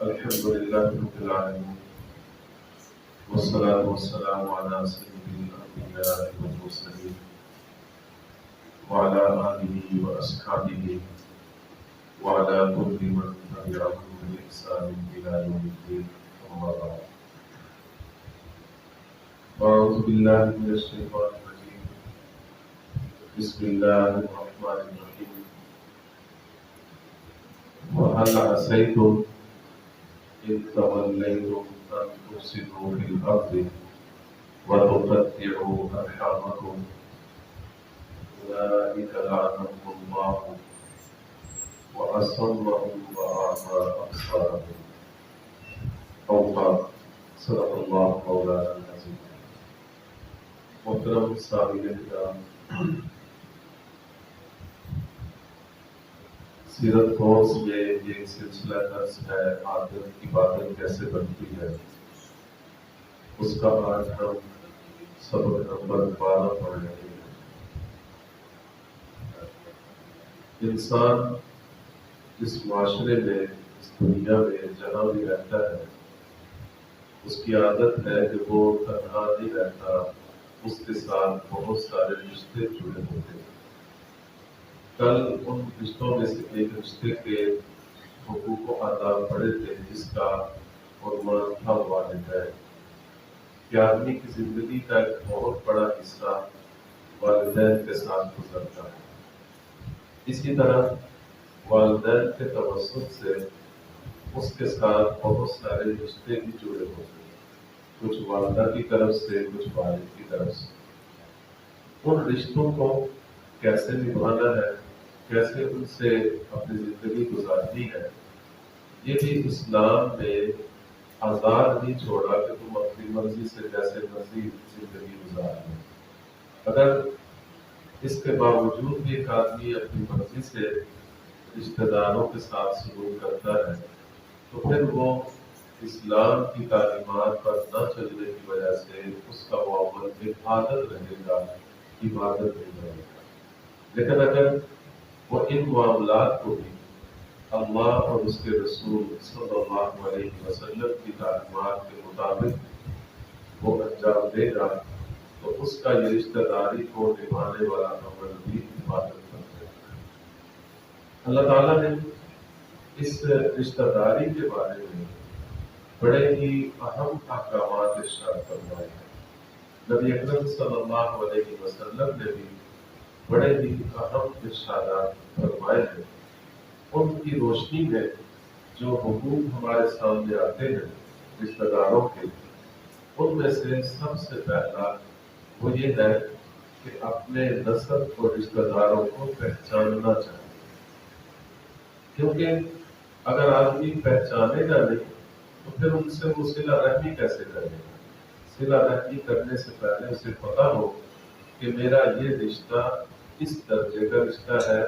الحمد لله رب العالمين والصلاة والسلام على سيد الأنبياء والمرسلين وعلى آله وأصحابه وعلى كل من تبعهم بإحسان إلى يوم الدين. أما بعد، أعوذ بالله من الشيطان الرجيم. بسم الله الرحمن الرحيم. وهل عسيتم إن توليتم أن تفسدوا في الأرض وتقطعوا أرحامكم أولئك لعنهم الله وأصمهم وأعمى أبصارهم أو قال صدق الله مولانا العظيم. محترم سامعین کرام، سیرت کورس میں یہ ایک سلسلہ درس ہے عادت عبادت کیسے بنتی ہے، اس کا آج ہم سبق نمبر 12 پڑھ رہے ہیں۔ انسان اس معاشرے میں، اس دنیا میں جہاں بھی رہتا ہے، اس کی عادت ہے کہ وہ تنہا نہیں رہتا، اس کے ساتھ بہت سارے رشتے جڑے ہوتے ہیں۔ کل ان رشتوں میں سے ایک رشتے کے حقوق و آداب پڑے تھے جس کا عنوان تھا والدین، کہ آدمی کی زندگی کا ایک بہت بڑا حصہ والدین کے ساتھ گزرتا ہے۔ اسی طرح والدین کے توسط سے اس کے ساتھ بہت سارے رشتے بھی جڑے ہوتے ہیں، کچھ والدہ کی طرف سے، کچھ والد کی طرف سے۔ ان رشتوں کو کیسے نبھانا ہے، کیسے ان سے اپنی زندگی گزارنی ہے، یہ بھی اسلام نے آزاد نہیں چھوڑا کہ تم اپنی مرضی سے جیسے مرضی زندگی گزار لو۔ اگر اس کے باوجود بھی ایک آدمی اپنی مرضی سے رشتہ داروں کے ساتھ سلوک کرتا ہے تو پھر وہ اسلام کی تعلیمات پر نہ چلنے کی وجہ سے اس کا معاملہ ایک عادت رہے گا، عبادت نہیں رہے گا۔ لیکن اگر وہ ان معاملات کو بھی اللہ اور اس کے رسول صلی اللہ علیہ وسلم کی تعلیمات کے مطابق وہ انجام دے گا تو اس کا یہ رشتہ داری کو نبھانے والا عمل بھی عبادت بن جائے گا۔ اللہ تعالیٰ نے اس رشتہ داری کے بارے میں بڑے ہی اہم احکامات ارشاد فرمائے ہیں۔ نبی اکرم صلی اللہ علیہ وسلم نے بھی بڑے ہی اہم ارشادات فرمائے ہیں۔ ان کی روشنی میں جو حقوق ہمارے سامنے آتے ہیں رشتہ داروں کے، ان میں سے سب سے پہلا وہ یہ ہے کہ اپنے نسب اور رشتہ داروں کو پہچاننا چاہیے، کیونکہ اگر آدمی پہچانے گا نہیں تو پھر ان سے وہ صلہ رحمی کیسے کرے گا۔ صلہ رحمی کرنے سے پہلے اسے پتا ہو کہ میرا یہ رشتہ اس درجے کا رشتہ ہے،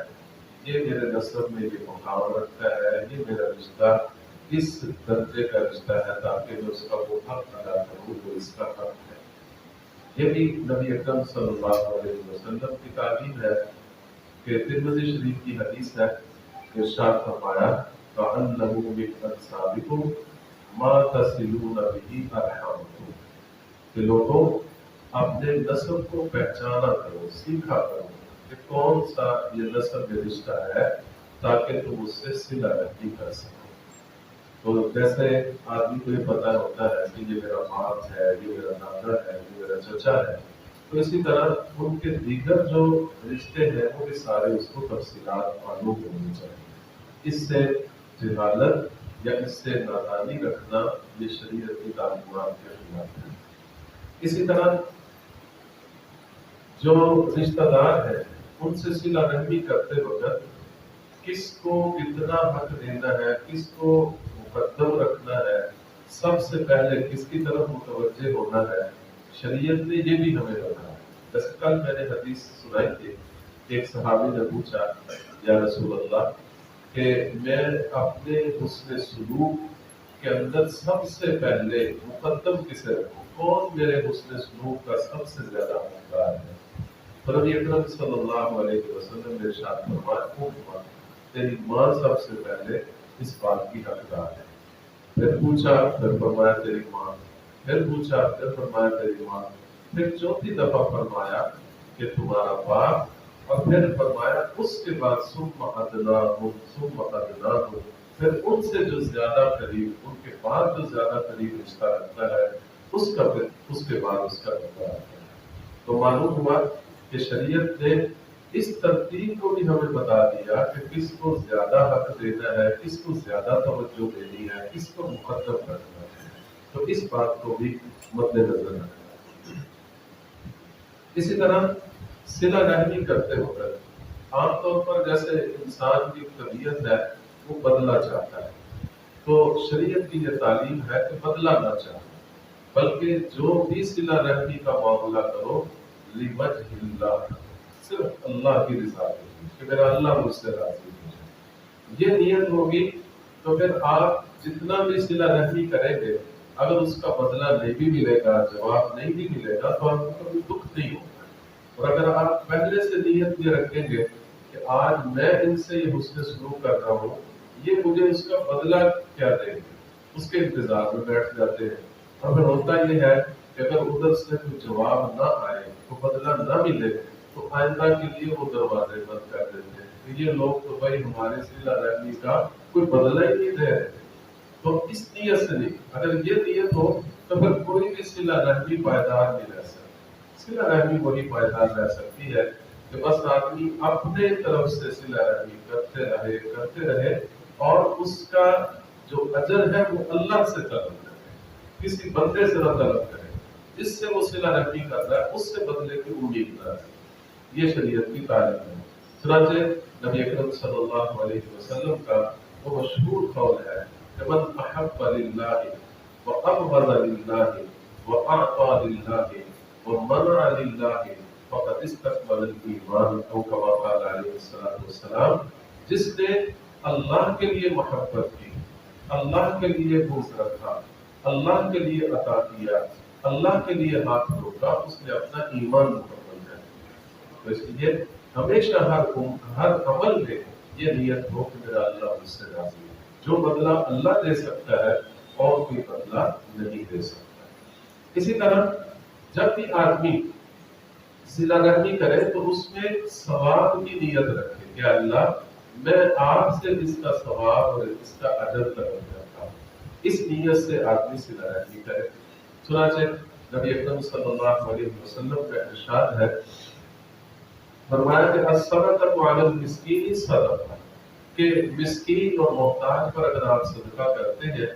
یہ میرے نسب میں یہ مقام رکھتا ہے، یہ میرا رشتہ اس درجے کا رشتہ ہے تاکہ میں اس کا وہ حق ادا کروں جو اس کا حق ہے۔ یہ بھی نبی اکرم صلی اللہ علیہ وسلم کی تعلیم ہے کہ ترمذی شریف کی حدیث ہے کہ ارشاد فرمایا کأنہ من انسابکم ما تصلون بہ ارحامکم، کہ لوگوں اپنے نسب کو پہچانا کرو، سیکھا کرو کہ کون سا یہ نسب میں رشتہ ہے تاکہ تم اس سے صلہ رحمی کر سکو۔ تو جیسے آدمی کو یہ پتہ ہوتا ہے کہ یہ میرا باپ ہے، یہ میرا دادا ہے، یہ میرا چچا ہے، تو اسی طرح ان کے دیگر جو رشتے ہیں وہ بھی سارے اس کو تفصیلات معلوم ہونی چاہیے۔ اس سے جہالت یا اس سے نادانی رکھنا یہ شریعت کی تعلیمات کے خلاف ہے۔ اسی طرح جو رشتہ دار ہیں ان سے صلہ رحمی کرتے وقت کس کو کتنا حق دینا ہے، کس کو مقدم رکھنا ہے، سب سے پہلے کس کی طرف متوجہ ہونا ہے، شریعت نے یہ بھی ہمیں بتایا۔ جیسے کل میں نے حدیث سنائی تھی کہ ایک صحابی نے پوچھا یا رسول اللہ کہ میں اپنے حسن سلوک کے اندر سب سے پہلے مقدم کسے رکھوں، کون میرے حسن سلوک کا سب سے زیادہ حقدار ہے؟ تو نبی اکرم صلی اللہ علیہ وسلم نے ارشاد فرمایا تیری ماں سب سے پہلے اس بات کی حقدار ہے۔ پھر پوچھا، پھر فرمایا تیری ماں، پھر پوچھا، پھر فرمایا تیری ماں، پھر چوتھی دفعہ فرمایا کہ تمہارا باپ، اور پھر فرمایا اس کے بعد ثم ادناہم ثم ادناہم، پھر ان سے جو زیادہ قریب، ان کے بعد جو زیادہ قریب رشتہ رکھتا ہے اس کا، پھر اس کے بعد اس کا رشتہ رکھتا ہے۔ تو معلوم ہوا کہ شریعت نے اس ترتیب کو بھی ہمیں بتا دیا کہ کس کو زیادہ حق دینا ہے، کس کو زیادہ توجہ دینی ہے، کس کو مقدم رکھنا ہے، تو اس بات کو بھی مد نظر رکھنا ہے۔ اسی طرح صلہ رحمی کرتے وقت عام طور پر جیسے انسان کی طبیعت ہے وہ بدلہ چاہتا ہے، تو شریعت کی یہ تعلیم ہے کہ بدلہ نہ چاہے، بلکہ جو بھی صلہ رحمی کا معاملہ کرو لوجہ اللہ، صرف اللہ کی رضا کے لیے، کہ میرا اللہ مجھ سے راضی ہو جائے، یہ نیت ہوگی تو پھر آپ جتنا بھی صلہ رحمی کریں گے اگر اس کا بدلہ نہیں بھی ملے گا، جواب نہیں بھی ملے گا، تو آپ کو کبھی دکھ نہیں ہوگا۔ اور اگر آپ پہلے سے نیت یہ رکھیں گے کہ آج میں ان سے یہ حسن سلوک کر رہا ہوں، یہ مجھے اس کا بدلہ کیا دیں گے، اس کے انتظار میں بیٹھ جاتے ہیں۔ اور پھر ہوتا یہ ہے کہ اگر ادھر سے کوئی جواب نہ آئے، تو بدلہ نہ ملے، تو آئندہ کے لیے وہ دروازے بند کر دیتے ہیں کہ یہ لوگ تو بھائی ہمارے صلہ رحمی کا کوئی بدلہ ہی نہیں دے رہے۔ تو اس نیت سے نہیں، اگر یہ نیت ہو تو پھر کوئی بھی صلہ رحمی پائیدار نہیں رہ سکتی۔ صلہ رحمی وہی پائیدار رہ سکتی ہے کہ بس آدمی اپنے طرف سے صلہ رحمی کرتے رہے اور اس کا جو اجر ہے وہ اللہ سے طلب کرے، کسی بندے سے نہ طلب کرے، جس سے وہ صلہ رحمی کر رہا ہے اس سے بدلے کی امید نہ رہے۔ یہ شریعت کی تعلیم ہے۔ چنانچہ نبی اکرم صلی اللہ علیہ وسلم کا وہ مشہور قول ہے کہ من احب للہ وابغض للہ واعطى للہ ومنع للہ فقد استكمل الایمان، او کما قال علیہ الصلوۃ والسلام، جس نے اللہ کے لیے محبت کی، اللہ کے لیے بغض رکھا، اللہ کے لیے عطا کیا، اللہ کے لیے ہاتھ روکا، اس نے اپنا ایمان مکمل کر لیا۔ تو اس لیے ہمیشہ ہر عمل میں یہ نیت ہو کہ میرا اللہ مجھ سے راضی ہے، جو بدلہ اللہ دے سکتا ہے اور کوئی بدلہ نہیں دے سکتا۔ اسی طرح جب بھی آدمی صلہ رحمی کرے تو اس میں ثواب کی نیت رکھے کہ اللہ میں آپ سے اس کا ثواب اور اس کا اجر طلب کرتا ہوں، اس نیت سے آدمی صلہ رحمی کرے۔ چنانچہ نبی اکرم صلی اللہ علیہ وسلم کا ارشاد ہے، فرمایا کہ الصدقۃ علی المسکین صدقہ، کہ مسکین اور محتاج پر اگر آپ صدقہ کرتے ہیں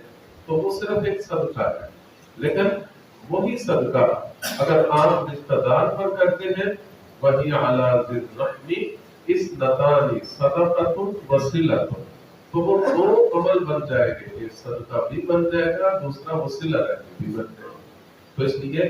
تو وہ صرف ایک صدقہ ہے، لیکن وہی صدقہ اگر آپ رشتہ دار پر کرتے ہیں وہی علی ذی الرحم اثنتان صدقۃ وصلۃ، تو وہ دو عمل بن جائے گے، ایک صدقہ بھی بن جائے گا، دوسرا وصلہ رحمی بھی بن جائے گا۔ تو اس لیے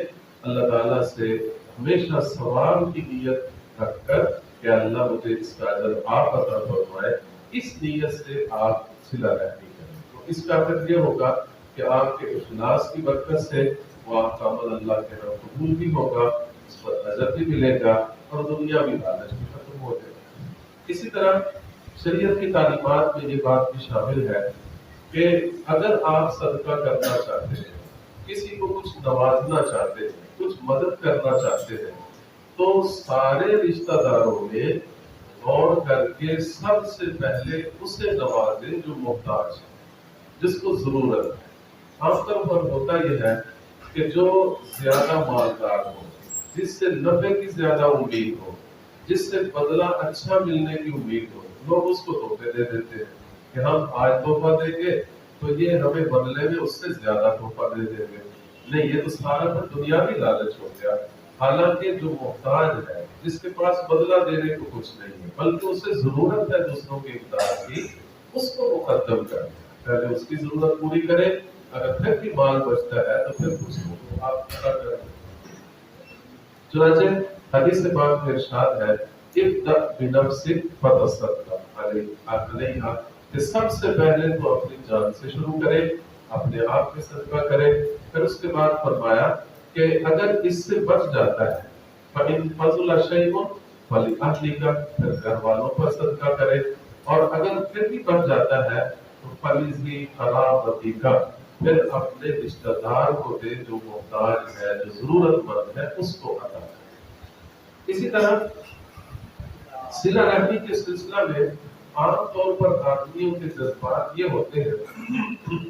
اللہ تعالیٰ سے ہمیشہ ثواب کی نیت رکھ کر کہ اللہ مجھے اس کا اجر آپ عطا فرمائے، اس نیت سے آپ صلہ رحمی کریں۔ تو اس کا اثر یہ ہوگا کہ آپ کے اخلاص کی برکت سے وہ آپ کا عمل اللہ کے ہاں قبول بھی ہوگا، اس پر اجر بھی ملے گا اور دنیاوی لالچ بھی ختم ہو جائے گا۔ اسی طرح شریعت کی تعلیمات میں یہ بات بھی شامل ہے کہ اگر آپ صدقہ کرنا چاہتے ہیں، کسی کو کچھ نوازنا چاہتے ہیں، کچھ مدد کرنا چاہتے ہیں، تو سارے رشتہ داروں میں غور کر کے سب سے پہلے اسے نوازیں جو محتاج ہے، جس کو ضرورت ہے۔ عام طور پر ہوتا یہ ہے کہ جو زیادہ مالدار ہو، جس سے نفع کی زیادہ امید ہو، جس سے بدلہ اچھا ملنے کی امید ہو، لوگ اس کو تحفے دے دیتے ہیں کہ ہم آج تحفہ دیں گے تو یہ ہمیں بدلے میں اس سے زیادہ تحفہ دے دیں گے۔ نہیں، یہ تو سارا پر دنیاوی لالچ ہو گیا۔ حالانکہ جو محتاج ہے، جس کے پاس بدلہ دینے کو کچھ نہیں ہے بلکہ اسے ضرورت ہے دوسروں کی امداد کی، اس کو مقدم کریں، پہلے اس کی ضرورت پوری کریں، اگر پھر بھی مال بچتا ہے تو پھر اس کو آپ پورا کریں۔ چنانچہ حدیث پاک میں ارشاد ہے، ابدأ بنفسک فتصدق علیہا، کہ سب سے پہلے تو اپنی جان سے شروع کرے، اپنے آپ کے صدقہ کرے۔ پھر اس کے بعد فرمایا کہ اگر اس سے بچ جاتا ہے فَإِن فَضُلَ شَيْءٌ فَلِأَهْلِكَ، پھر گھر والوں پر صدقہ کرے، اور اگر پھر بھی بچ جاتا ہے تو فَلِذِي قَرَابَتِكَ، پھر اپنے رشتہ دار کو دے جو محتاج ہے، جو ضرورت مند ہے، اس کو عطا کرے۔ اسی طرح صلہ رحمی کے سلسلہ میں عام طور پر آدمیوں کے جذبات یہ ہوتے ہیں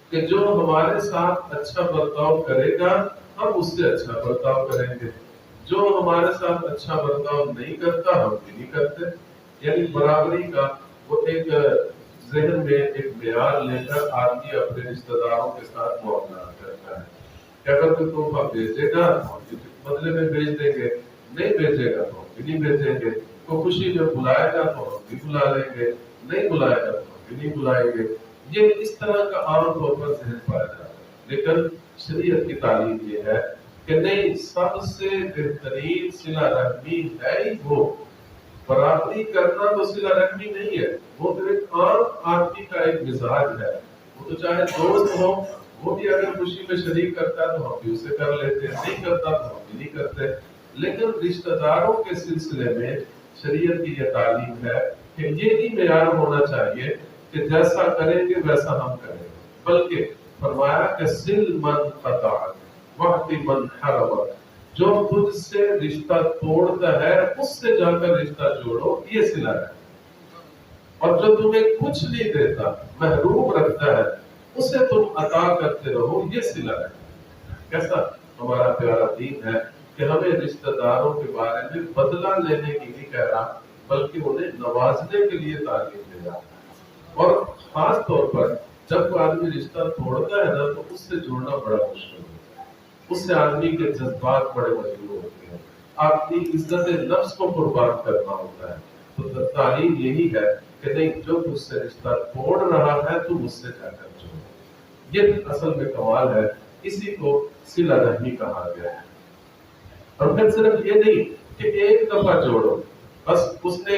کہ جو ہمارے ساتھ اچھا برتاؤ کرے گا ہم اس سے اچھا برتاؤ کریں گے، جو ہمارے ساتھ اچھا برتاؤ نہیں کرتا ہم بھی نہیں کرتے۔ یعنی برابری کا وہ ایک ذہن میں ایک معیار لے کر آدمی اپنے رشتہ داروں کے ساتھ معاملات کرتا ہے کہ اگر کوئی تحفہ بھیجے گا تو ہم بھی بدلے میں بھیج دیں گے، نہیں بھیجے گا تو ہم بھی نہیں بھیجیں گے، کوئی خوشی میں بلائے گا تو ہم بھی بلا لیں گے، نہیں بلائے گا تو ہم بھی نہیں بلائیں گے۔ یہ اس طرح کا عام طور پر ذہن پایا جاتا ہے، لیکن شریعت کی تعلیم یہ ہے کہ نہیں، سب سے بہترین صلہ رحمی ہے ہی وہ۔ برابری کرنا تو صلہ رحمی نہیں ہے، وہ تو ایک عام آدمی کا ایک مزاج ہے۔ وہ تو چاہے دوست ہو، وہ بھی اگر خوشی میں شریک کرتا ہے تو ہم بھی اسے کر لیتے ہیں، نہیں کرتا تو ہم بھی نہیں کرتے۔ لیکن رشتہ داروں کے سلسلے میں شریعت کی یہ تعلیم ہے کہ یہ بھی معیار ہونا چاہیے کہ جیسا کریں گے ویسا ہم کریں گے، بلکہ فرمایا کہ سل من قطعک واعط من حرمک، جو تجھ سے رشتہ توڑتا ہے اس سے جا کر رشتہ جوڑو، یہ صلہ ہے۔ اور جو تمہیں کچھ نہیں دیتا، محروم رکھتا ہے، اسے تم عطا کرتے رہو، یہ صلہ ہے۔ کیسا ہمارا پیارا دین ہے کہ ہمیں رشتہ داروں کے بارے میں بدلہ لینے کی نہیں کہہ رہا، بلکہ انہیں نوازنے کے لیے تعلیم دے رہا ہے۔ اور خاص طور پر جب کوئی آدمی رشتہ توڑتا ہے نا تو اس سے جڑنا بڑا مشکل ہوتا ہے، اس سے آدمی کے جذبات بڑے مجبور ہوتے ہیں، آپ کی عزت نفس کو قربان کرنا ہوتا ہے۔ تو تعلیم یہی ہے کہ نہیں، جو تجھ سے رشتہ توڑ رہا ہے تو مجھ سے جا کر جوڑ، یہ اصل میں کمال ہے، اسی کو صلہ رحمی کہا گیا ہے۔ اور پھر صرف یہ نہیں کہ ایک دفعہ جوڑو، بس اس نے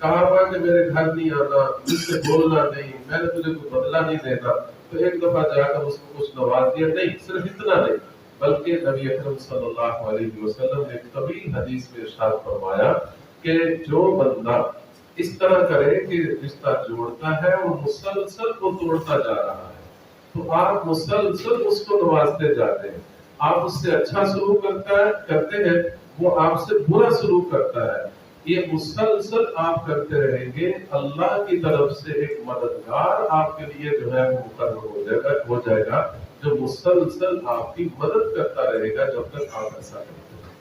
کہا ہوا کہ میرے گھر نہیں آنا، مجھ سے بولنا نہیں، میں نے تجھے کوئی بدلہ نہیں دینا، تو ایک دفعہ جا کر اس کو کچھ نواز دیا، نہیں، صرف اتنا نہیں، بلکہ نبی اکرم صلی اللہ علیہ وسلم نے طویل حدیث میں ارشاد فرمایا کہ جو بندہ اس طرح کرے کہ رشتہ جوڑتا ہے اور مسلسل کو توڑتا جا رہا ہے، تو آپ مسلسل اس کو نوازتے جاتے ہیں، آپ اس سے اچھا سلوک کرتے ہیں، وہ آپ سے برا سلوک کرتا ہے، یہ مسلسل آپ کرتے رہیں گے، اللہ کی طرف سے ایک مددگار آپ کے لیے جو ہے وہ مقرر ہو جائے گا جو مسلسل آپ کی مدد کرتا رہے گا جب تک آپ ایسا کرتے ہیں۔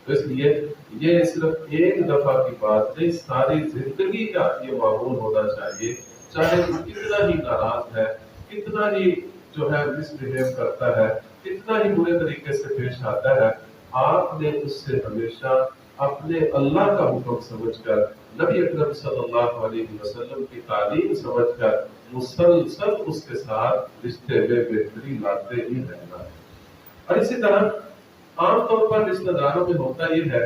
تو اس لیے یہ صرف ایک دفعہ کی بات نہیں، ساری زندگی کا یہ معمول ہونا چاہیے، چاہے وہ کتنا ہی ناراض ہے، کتنا ہی جو ہے مس بہیو کرتا ہے، کتنا ہی برے طریقے سے پیش آتا ہے، آپ نے اس سے ہمیشہ اپنے اللہ کا حکم سمجھ کر، نبی اکرم صلی اللہ علیہ وسلم کی تعلیم سمجھ کر مسلسل اس کے ساتھ رشتے میں بہتری لاتے ہی رہنا ہے۔ اور اسی طرح عام طور پر رشتہ داروں میں ہوتا یہ ہے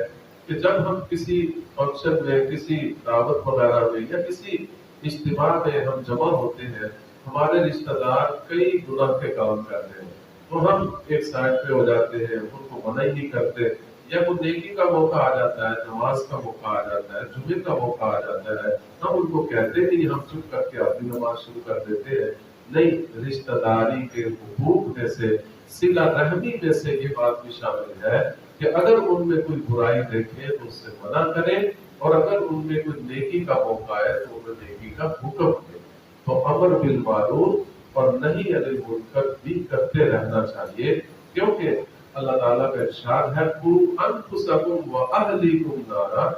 کہ جب ہم کسی فنکشن میں، کسی دعوت وغیرہ میں یا کسی اجتماع میں ہم جمع ہوتے ہیں، ہمارے رشتہ دار کئی گناہ کے کام کر رہے ہیں، تو ہم ایک سائڈ پہ ہو جاتے ہیں، ان کو منع ہی نہیں کرتے، یا کوئی نیکی کا موقع آ جاتا ہے، نماز کا موقع آ جاتا ہے، جمعے کا موقع آ جاتا ہے، ہم ان کو کہتے نہیں، ہم چپ کر کے اپنی نماز شروع کر دیتے ہیں۔ نہیں، رشتہ داری کے حقوق میں سے، صلہ رحمی میں سے یہ بات بھی شامل ہے کہ اگر ان میں کوئی برائی دیکھیں تو اس سے منع کریں، اور اگر ان میں کوئی نیکی کا موقع ہے تو انہیں نیکی کا حکم دیں۔ تو امر بالمعروف اور نہی عن المنکر بھی کرتے رہنا چاہیے، کیونکہ اللہ تعالیٰ کا ارشاد ہے قُوا أَنفُسَكُمْ وَأَهْلِيكُمْ نَارًا،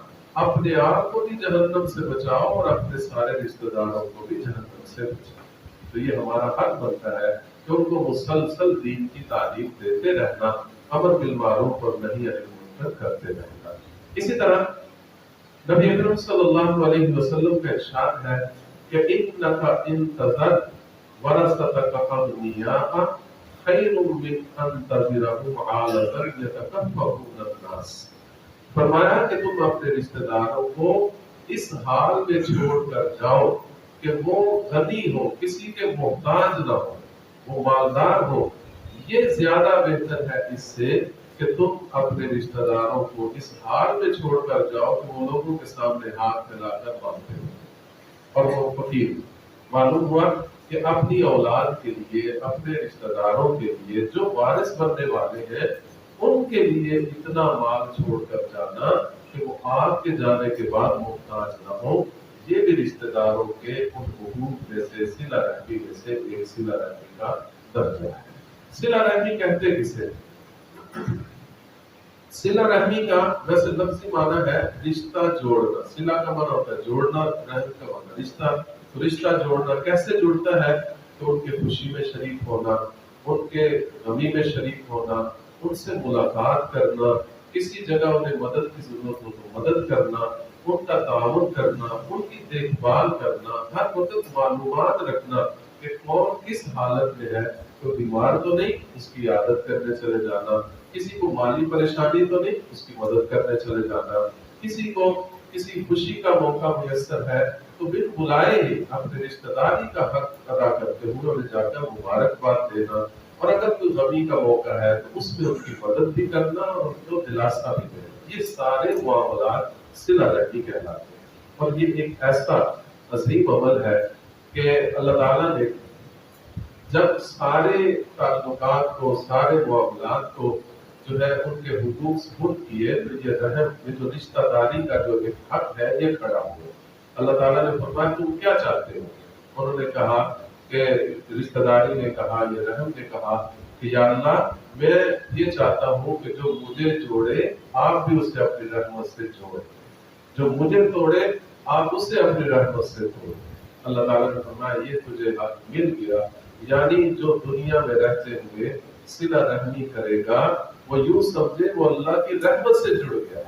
اپنے آپ کو بھی جہنم سے بچاؤ اور اپنے سارے رشتہ داروں کو بھی جہنم سے بچاؤ۔ تو یہ ہمارا حق بنتا ہے کہ ان کو مسلسل دین کی تعلیم دیتے رہنا، امر بالمعروف اور نہی عن المنکر کرتے رہنا۔ اسی طرح نبی اکرم صلی اللہ علیہ وسلم کا ارشاد ہے کہ إِنَّكَ إِن تَذَرْ وَرَثَتَكَ أَغْنِيَاءَ خَيْرٌ مِّنْ أَن تَذَرَهُمْ عَالَةً يَتَكَفَّفُونَ النَّاسَ، فرمایا کہ تم اپنے رشتہ داروں کو اس حال میں چھوڑ کر جاؤ کہ وہ غنی ہو، کسی کے محتاج نہ ہو، وہ مالدار ہو، یہ زیادہ بہتر ہے اس سے کہ تم اپنے رشتہ داروں کو اس حال میں چھوڑ کر جاؤ کہ وہ لوگوں کے سامنے ہاتھ پھیلا کر مانگتے ہو اور وہ فقیر۔ معلوم ہوا کہ اپنی اولاد کے لیے، اپنے رشتہ داروں کے لیے جو وارث بننے والے ہیں ان کے لیے اتنا مال چھوڑ کر جانا کہ وہ آپ کے جانے کے بعد محتاج نہ ہو، یہ بھی رشتہ داروں کے ان حقوق میں سے صلہ رحمی میں سے ایک صلہ رحمی کا درجہ ہے۔ صلہ رحمی کہتے کسے؟ صلہ رحمی کا ویسے لفظی معنی ہے رشتہ جوڑنا۔ صلہ کا معنی ہوتا ہے جوڑنا، رحم کا معنی رشتہ۔ تو رشتہ جوڑنا کیسے جڑتا ہے؟ تو ان کے خوشی میں شریک ہونا، ان کے غمی میں شریک ہونا، ان سے ملاقات کرنا، کسی جگہ انہیں مدد کی ضرورت ہو تو مدد کرنا، ان کا تعاون کرنا، ان کی دیکھ بھال کرنا، ہر وقت معلومات رکھنا کہ کون کس حالت میں ہے، کوئی بیمار تو نہیں اس کی عادت کرنے چلے جانا، کسی کو مالی پریشانی تو نہیں اس کی مدد کرنے چلے جانا، کسی کو کسی خوشی کا موقع میسر ہے تو بن بلائے ہی اپنے رشتہ داری کا حق ادا کرتے ہوئے انہیں جا کر مبارکباد دینا، اور اگر کوئی غمی کا موقع ہے تو اس میں ان کی مدد بھی کرنا اور ان کو دلاسا بھی دینا، یہ سارے معاملات صلہ رحمی کہلاتے ہیں۔ اور یہ ایک ایسا عظیم عمل ہے کہ اللہ تعالیٰ نے جب سارے تعلقات کو، سارے معاملات کو جو ہے ان کے حقوق سپرد کیے تو یہ رحم، یہ جو رشتہ داری کا جو ایک حق ہے یہ کھڑا ہوا۔ اللہ تعالیٰ نے فرمایا تم کیا چاہتے ہو؟ انہوں نے کہا کہ رشتہ داری نے کہا، یہ رحم نے کہا کہ یا اللہ میں یہ چاہتا ہوں کہ جو مجھے جوڑے آپ بھی اسے اپنی رحمت سے جوڑے، جو مجھے توڑے آپ اسے اپنی رحمت سے توڑے۔ اللہ تعالیٰ نے فرمایا یہ تجھے حق مل گیا، یعنی جو دنیا میں رہتے ہوئے صلہ رحمی کرے گا وہ یوں سمجھے وہ اللہ کی رحمت سے جڑ گیا،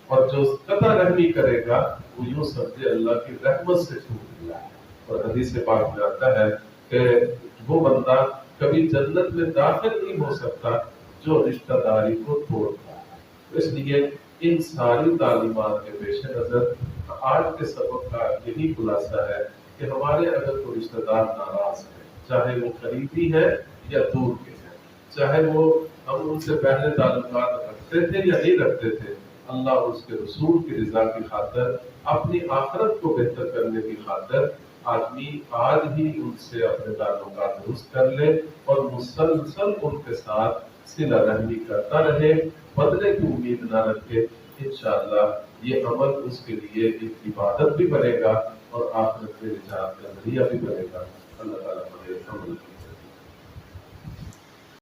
اور جو قطع رحمی کرے گا وہ یوں سمجھے اللہ کی رحمت سے ٹوٹ گیا۔ اور حدیث پاک میں آتا ہے کہ وہ بندہ کبھی جنت میں داخل نہیں ہو سکتا جو رشتہ داری کو توڑتا ہے۔ اس لیے ان ساری تعلیمات کے پیش نظر آج کے سبق کا یہی خلاصہ ہے کہ ہمارے اگر کوئی رشتہ دار ناراض ہے، چاہے وہ قریبی ہے یا دور کے ہیں، چاہے وہ ہم ان سے پہلے تعلقات رکھتے تھے یا نہیں رکھتے تھے، اللہ اور اس کے رسول کی رضا کی خاطر، اپنی آخرت کو بہتر کرنے کی خاطر آدمی آج ہی ان سے اپنے تعلقات درست کر لے اور مسلسل ان کے ساتھ صلہ رحمی کرتا رہے، بدلے کی امید نہ رکھے۔ انشاءاللہ یہ عمل اس کے لیے ایک عبادت بھی بنے گا اور آخرت میں نجات کا ذریعہ بھی بنے گا۔ اللہ تعالیٰ ہمیں عمل